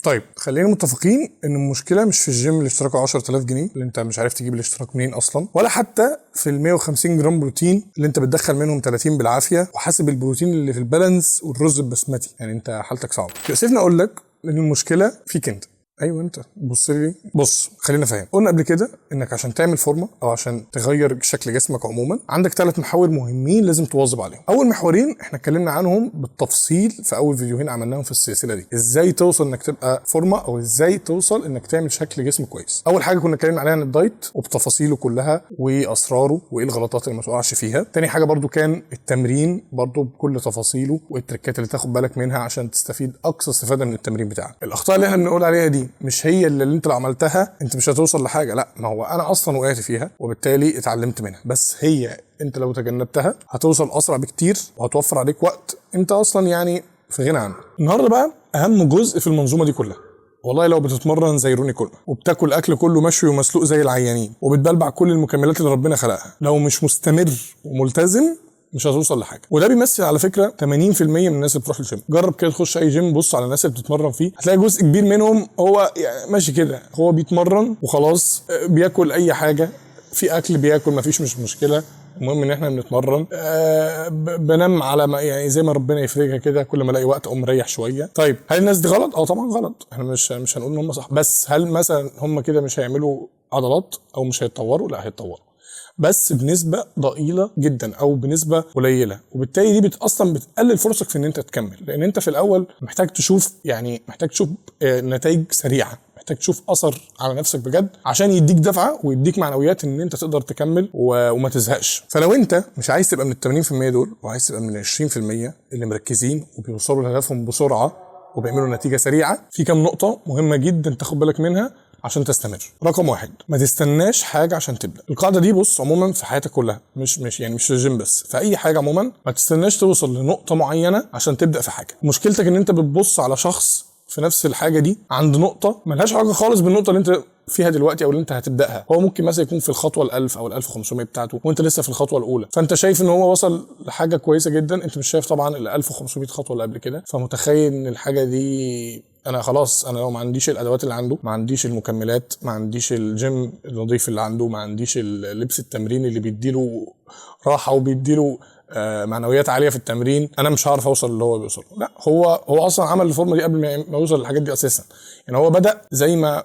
طيب خلينا متفقين ان المشكله مش في الجيم اللي اشتراكه 10000 جنيه اللي انت مش عارف تجيب الاشتراك منين اصلا، ولا حتى في ال 150 جرام بروتين اللي انت بتدخل منهم 30 بالعافيه وحاسب البروتين اللي في البالانس والرز البسمتي، يعني انت حالتك صعبه. يؤسفني اقول لك ان المشكله فيك انت. ايوه انت بص لي، بص خلينا فاهم. قلنا قبل كده انك عشان تعمل فورمه او عشان تغير شكل جسمك عموما عندك 3 محاور مهمين لازم تواظب عليهم. اول محورين احنا اتكلمنا عنهم بالتفصيل في اول فيديوهين عملناهم في السلسله دي، ازاي توصل انك تبقى فورمه او ازاي توصل انك تعمل شكل جسم كويس. اول حاجه كنا اتكلمنا عليها عن الدايت وبتفاصيله كلها واسراره وايه الغلطات اللي ما تقعش فيها. تاني حاجه برضو كان التمرين برضو بكل تفاصيله والتركات اللي تاخد بالك منها عشان تستفيد اقصى استفاده من التمرين بتاعك. الاخطاء اللي احنا بنقول عليها دي مش هي اللي انت لو عملتها انت مش هتوصل لحاجه، لا، ما هو انا اصلا وقعت فيها وبالتالي اتعلمت منها، بس هي انت لو تجنبتها هتوصل اسرع بكتير وهتوفر عليك وقت انت اصلا يعني في غنى عنه. النهارده بقى اهم جزء في المنظومه دي كلها، والله لو بتتمرن زي روني كولمان وبتاكل اكل كله مشوي ومسلوق زي العيانين وبتبلبع كل المكملات اللي ربنا خلقها، لو مش مستمر وملتزم مش هتوصل لحاجه. وده بيمثل على فكره 80% من الناس اللي بتروح الجيم. جرب كده تخش اي جيم، بص على الناس اللي بتتمرن فيه، هتلاقي جزء كبير منهم هو يعني ماشي كده، هو بيتمرن وخلاص، بياكل اي حاجه، في اكل بياكل مفيش مش مشكله، المهم ان احنا بنتمرن. بنام على ما يعني زي ما ربنا يفرجها كده، كل ما الاقي وقت اقوم مريح شويه. طيب هل الناس دي غلط؟ طبعا غلط، احنا مش هنقول ان هم صح، بس هل مثلا هم كده مش هيعملوا عضلات او مش هيتطوروا؟ لا، هيتطوروا بس بنسبه ضئيله جدا او بنسبه قليله، وبالتالي دي اصلا بتقلل فرصك في ان انت تكمل، لان انت في الاول محتاج تشوف نتائج سريعه، محتاج تشوف اثر على نفسك بجد عشان يديك دفعه ويديك معنويات ان انت تقدر تكمل وما تزهقش. فلو انت مش عايز تبقى من ال 80% دول وعايز تبقى من ال 20% اللي مركزين وبيوصلوا لهدفهم بسرعه وبيعملوا نتيجه سريعه، في كام نقطه مهمه جدا تاخد بالك منها عشان تستمر. رقم 1، ما تستناش حاجه عشان تبدا. القاعده دي بص عموما في حياتك كلها، مش في الجيم بس، في اي حاجه عموما، ما تستناش توصل لنقطه معينه عشان تبدا في حاجه. مشكلتك ان انت بتبص على شخص في نفس الحاجه دي عند نقطه ملهاش علاقه خالص بالنقطه اللي انت فيها دلوقتي او اللي انت هتبداها. هو ممكن مثلا يكون في الخطوه ال1000 او ال1500 بتاعته وانت لسه في الخطوه الاولى، فانت شايف ان هو وصل لحاجه كويسه جدا، انت مش شايف طبعا ال1500 خطوه اللي قبل كده، فمتخيل ان الحاجه دي انا خلاص، انا لو ما عنديش الادوات اللي عنده، ما عنديش المكملات، ما عنديش الجيم النظيف اللي عنده، ما عنديش اللبس التمرين اللي بيديله راحه وبيديله معنويات عاليه في التمرين، انا مش هعرف اوصل اللي هو بيوصل. لا، هو اصلا عمل الفورمه دي قبل ما يوصل للحاجات دي اساسا. يعني هو بدا زي ما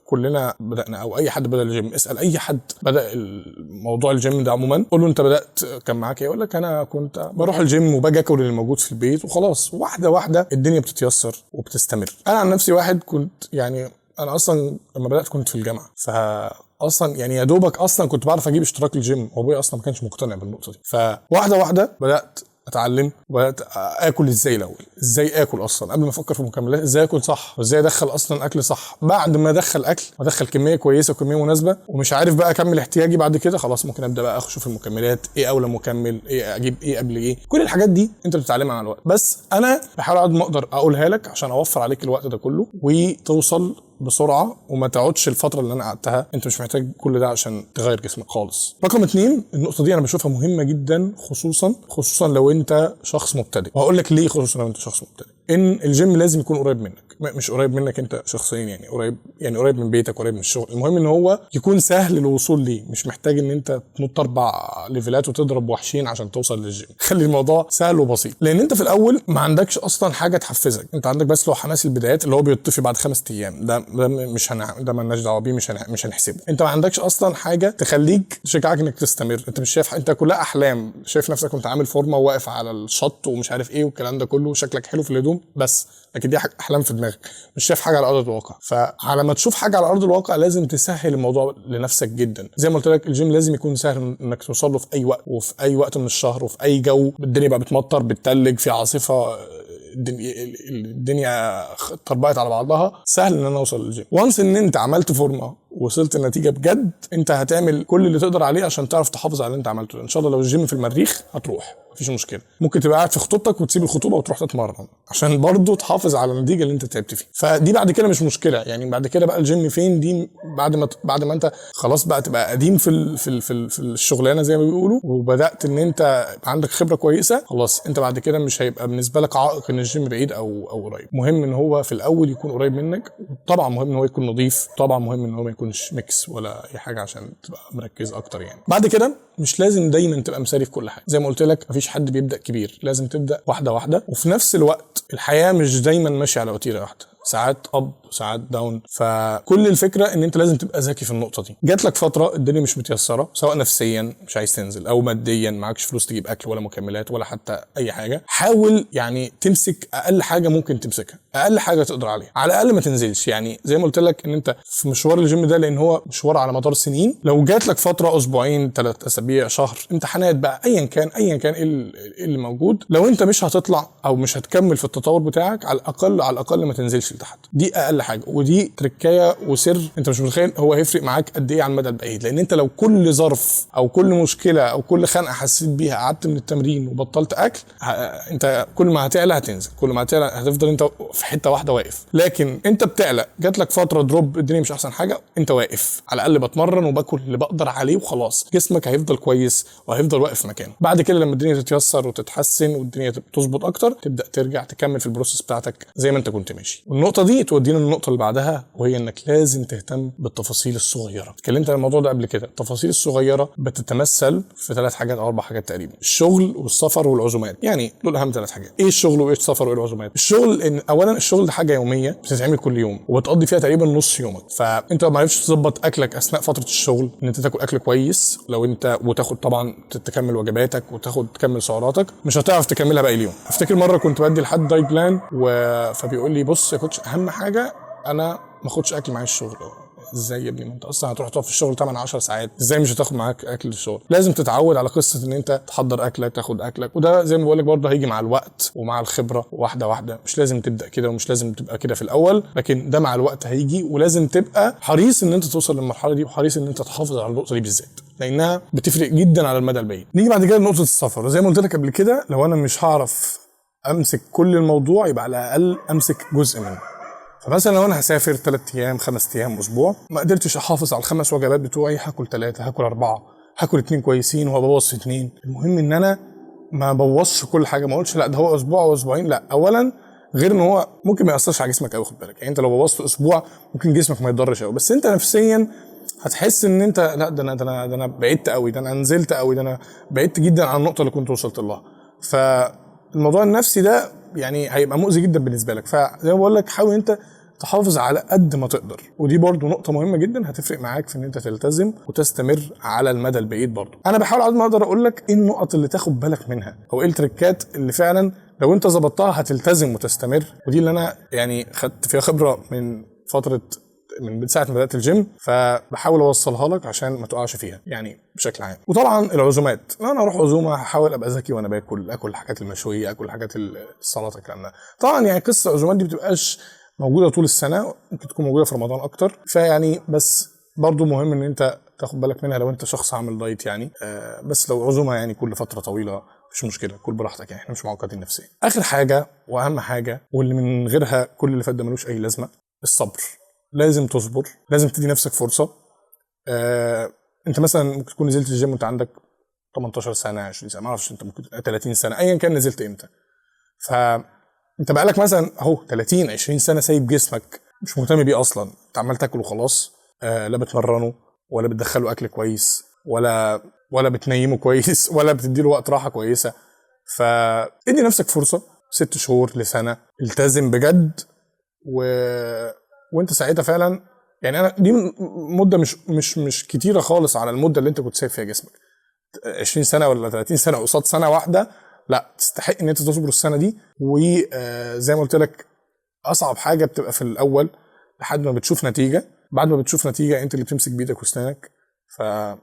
كلنا بدانا، او اي حد بدا الجيم، اسال اي حد بدا الموضوع الجيم ده عموما، قول له انت بدات كان معاك ايه، يقول لك انا كنت بروح الجيم وباجي اكل اللي موجود في البيت وخلاص. واحده واحده الدنيا بتتيسر وبتستمر. انا عن نفسي واحد كنت يعني انا اصلا لما بدات كنت في الجامعه، اصلا يعني يا دوبك اصلا كنت بعرف اجيب اشتراك الجيم، وابويا اصلا ما كانش مقتنع بالنقطه دي. فواحده واحده بدات اتعلم وبدات اكل ازاي. الاول ازاي اكل اصلا قبل ما افكر في المكملات، ازاي اكل صح وازاي ادخل اصلا اكل صح. بعد ما ادخل اكل وادخل كميه كويسه وكميه مناسبه ومش عارف بقى اكمل احتياجي بعد كده، خلاص ممكن ابدا بقى اشوف المكملات ايه اولى مكمل، ايه اجيب ايه قبل ايه. كل الحاجات دي انت بتتعلمها مع الوقت، بس انا بحاول قد ما اقدر اقولها لك عشان اوفر عليك الوقت ده كله وتوصل بسرعه وما تقعدش الفتره اللي انا قعدتها. انت مش محتاج كل ده عشان تغير جسمك خالص. رقم 2، النقطه دي انا بشوفها مهمه جدا، خصوصا لو انت شخص مبتدئ، وهقول لك ليه خصوصا لو انت شخص مبتدئ. ان الجيم لازم يكون قريب منك، مش قريب منك انت شخصيا، يعني قريب من بيتك، قريب من الشغل. المهم ان هو يكون سهل الوصول ليه، مش محتاج ان انت تنط 4 ليفلات وتضرب وحشين عشان توصل للجيم. خلي الموضوع سهل وبسيط، لان انت في الاول ما عندكش اصلا حاجه تحفزك، انت عندك بس لو حماس البدايات اللي هو بيطفي بعد 5 ايام، ده مالناش دعوه بيه، مش هنحسبه. انت ما عندكش اصلا حاجه تخليك تشجعك انك تستمر. انت مش شايف، انت كلها احلام، شايف نفسك كنت عامل فورمه وواقف على الشط ومش عارف ايه والكلام ده كله، وشكلك حلو في الهدوم بس، لكن دي احلام في دماغك، مش شايف حاجه على ارض الواقع. فعلى ما تشوف حاجه على ارض الواقع لازم تسهل الموضوع لنفسك جدا. زي ما قلت لك الجيم لازم يكون سهل انك توصل له في اي وقت وفي اي وقت من الشهر وفي اي جو. الدنيا بقى بتمطر، بتتلج، في عاصفه، الدنيا طربقت على بعضها، سهل ان انا اوصل للجيم. وانس ان انت عملت فورمه ووصلت النتيجه بجد، انت هتعمل كل اللي تقدر عليه عشان تعرف تحافظ على اللي انت عملته ده. ان شاء الله لو الجيم في المريخ هتروح مفيش مشكله، ممكن تبقى قاعد في خطوبتك وتسيب الخطوبه وتروح تتمرن عشان برضه تحافظ على النتيجه اللي انت تعبت فيها. فدي بعد كده مش مشكله يعني. بعد كده بقى الجيم فين دي بعد ما انت خلاص بقى تبقى قديم في الشغلانه زي ما بيقولوا، وبدات ان انت عندك خبره كويسه، خلاص انت بعد كده مش هيبقى بالنسبه لك عائق ان الجيم بعيد او قريب. مهم ان هو في الاول يكون قريب منك، وطبعا مهم ان هو يكون نظيف، طبعا مهم ان هو ما يكونش ميكس ولا اي حاجه عشان تبقى مركز اكتر يعني. بعد كده مش لازم دايما تبقى مثالي في كل حاجه، زي ما قلت لك مفيش حد بيبدا كبير، لازم تبدا واحده واحده. وفي نفس الوقت الحياه مش دايما ماشيه على وتيره واحده، ساعات اب وساعات داون. فكل الفكره ان انت لازم تبقى ذكي في النقطه دي. جات لك فتره الدنيا مش متيسره، سواء نفسيا مش عايز تنزل او ماديا معكش فلوس تجيب اكل ولا مكملات ولا حتى اي حاجه، حاول يعني تمسك اقل حاجه ممكن تمسكها، اقل حاجه تقدر عليها، على الاقل ما تنزلش. يعني زي ما قلت لك ان انت في مشوار الجيم ده، لان هو مشوار على مدار سنين، لو جات لك فتره اسبوعين 3 اسابيع شهر امتحانات بقى ايا كان ايه اللي موجود، لو انت مش هتطلع او مش هتكمل في التطور بتاعك، على الاقل ما تنزلش لتحت. دي اقل حاجه، ودي تركايه وسر انت مش متخيل هو هيفرق معاك قد ايه على المدى البعيد. لان انت لو كل ظرف او كل مشكله او كل خنقه حسيت بيها قعدت من التمرين وبطلت اكل، انت كل ما هتعلى هتنزل، كل ما هتعلى هتفضل انت في حته واحده واقف. لكن انت بتعلى، جات لك فتره دروب الدنيا مش احسن حاجه، انت واقف على الاقل بتمرن وباكل اللي بقدر عليه وخلاص، جسمك هيفضل كويس وهيفضل واقف مكانه. بعد كده لما الدنيا تتيسر وتتحسن والدنيا تظبط اكتر، تبدا ترجع تكمل في البروسيس بتاعتك زي ما انت كنت ماشي. والنقطه دي تودينا للنقطه اللي بعدها، وهي انك لازم تهتم بالتفاصيل الصغيره. اتكلمت عن الموضوع ده قبل كده. التفاصيل الصغيره بتتمثل في 3 حاجات او 4 حاجات تقريبا: الشغل والسفر والعزومات. يعني دول اهم 3 حاجات. ايه الشغل وايه السفر وايه العزومات؟ الشغل ان اولا الشغل ده حاجه يوميه بتتعمل كل يوم وبتقضي فيها تقريبا نص يومك، فانت ما عرفتش تظبط اكلك اثناء فتره الشغل، ان انت تاكل اكل كويس لو انت وتاخد طبعا تكمل وجباتك تكمل سعراتك، مش هتعرف تكملها باقي اليوم. افتكر مره كنت بدي لحد دايت بلان فبيقول لي بص يا كوتش، اهم حاجه انا ما اخدش اكل معايا الشغل. ازاي يا ابني؟ ما انت اصلا هتروح تقف في الشغل 8 10 ساعات، ازاي مش هتاخد معاك اكل الشغل؟ لازم تتعود على قصه ان انت تحضر اكلك، تاخد اكلك، وده زي ما بقول لك برضه هيجي مع الوقت ومع الخبره، واحده واحده. مش لازم تبدا كده ومش لازم تبقى كده في الاول، لكن ده مع الوقت هيجي، ولازم تبقى حريص ان انت توصل للمرحله دي، وحريص ان انت تحافظ على النقطه دي بالذات، لانها بتفرق جدا على المدى البعيد. نيجي بعد كده لنقطه السفر. زي ما قلت لك قبل كده، لو انا مش هعرف امسك كل الموضوع يبقى على الاقل امسك جزء منه. فمثلا لو انا هسافر 3 ايام 5 ايام اسبوع، ما قدرتش احافظ على ال5 وجبات بتوعي، هاكل 3، هاكل 4، هاكل 2 كويسين وهبوظ في 2. المهم ان انا ما بوظش كل حاجه، ما اقولش لا ده هو اسبوع او اسبوعين. لا، اولا غير ان هو ممكن ما ياثرش على جسمك قوي، خد بالك. يعني انت لو بوظت اسبوع ممكن جسمك ما يتضرش قوي، بس انت نفسيا هتحس ان انت لا ده انا بعدت قوي، ده انا نزلت قوي، ده انا بعدت جدا عن النقطه اللي كنت وصلت لها. فالموضوع النفسي ده يعني هيبقى مؤذي جدا بالنسبه لك. فزي ما بقول لك حاول انت تحافظ على قد ما تقدر، ودي برضو نقطة مهمة جدا هتفرق معاك في ان انت تلتزم وتستمر على المدى البعيد. برضو انا بحاول على ما اقدر اقول لك ايه النقط اللي تاخد بالك منها، او ايه التريكات اللي فعلا لو انت ظبطتها هتلتزم وتستمر. ودي اللي انا يعني خدت فيها خبرة من فترة، من ساعه ما بدات الجيم، فبحاول اوصلها لك عشان ما تقعش فيها يعني بشكل عام. وطبعا العزومات، لو انا اروح عزومه هحاول ابقى ذكي وانا اكل الحاجات المشويه، اكل الحاجات السلطه، الكلام ده. طبعا يعني قصه العزومات دي بتبقاش موجوده طول السنه، ممكن تكون موجوده في رمضان اكتر، فيعني بس برضو مهم ان انت تاخد بالك منها لو انت شخص عامل دايت يعني. بس لو عزومه يعني كل فتره طويله مش مشكله، كل براحتك يعني، احنا مش معقدين نفسيا. اخر حاجه واهم حاجه، واللي من غيرها كل اللي فات ده ملوش اي لازمه، الصبر. لازم تصبر، لازم تدي نفسك فرصه. انت مثلا ممكن تكون نزلت الجيم وانت عندك 18 سنه 20 سنه، ما اعرفش، انت ممكن 30 سنه، ايا كان نزلت امتى. فانت بقالك مثلا اهو 30 20 سنه سايب جسمك مش مهتم بيه اصلا، انت عمال تاكل وخلاص. لا بتمرنه ولا بتدخله اكل كويس ولا بتنيمه كويس ولا بتديله وقت راحه كويسه. فادي نفسك فرصه 6 شهور لسنه، التزم بجد وانت ساعتها فعلا يعني. انا دي مده مش كتيره خالص على المده اللي انت كنت سايب فيها جسمك. 20 سنه ولا 30 سنه قصاد سنه واحده، لا تستحق ان انت تصبر السنه دي. وزي ما قلت لك اصعب حاجه بتبقى في الاول لحد ما بتشوف نتيجه. بعد ما بتشوف نتيجه انت اللي بتمسك بايدك واسنانك، فما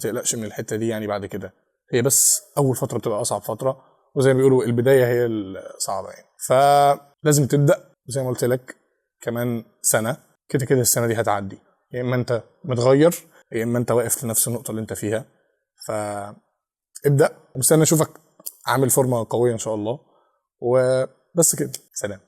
تقلقش من الحته دي يعني. بعد كده هي بس اول فتره بتبقى اصعب فتره، وزي ما بيقولوا البدايه هي الصعبه يعني. فلازم تبدا زي ما قلت لك كمان سنه، كده السنه دي هتعدي. يا اما انت متغير يا اما انت واقف لنفس النقطه اللي انت فيها. فابدا، ومستني اشوفك عامل فورمه قويه ان شاء الله. وبس كده، سلام.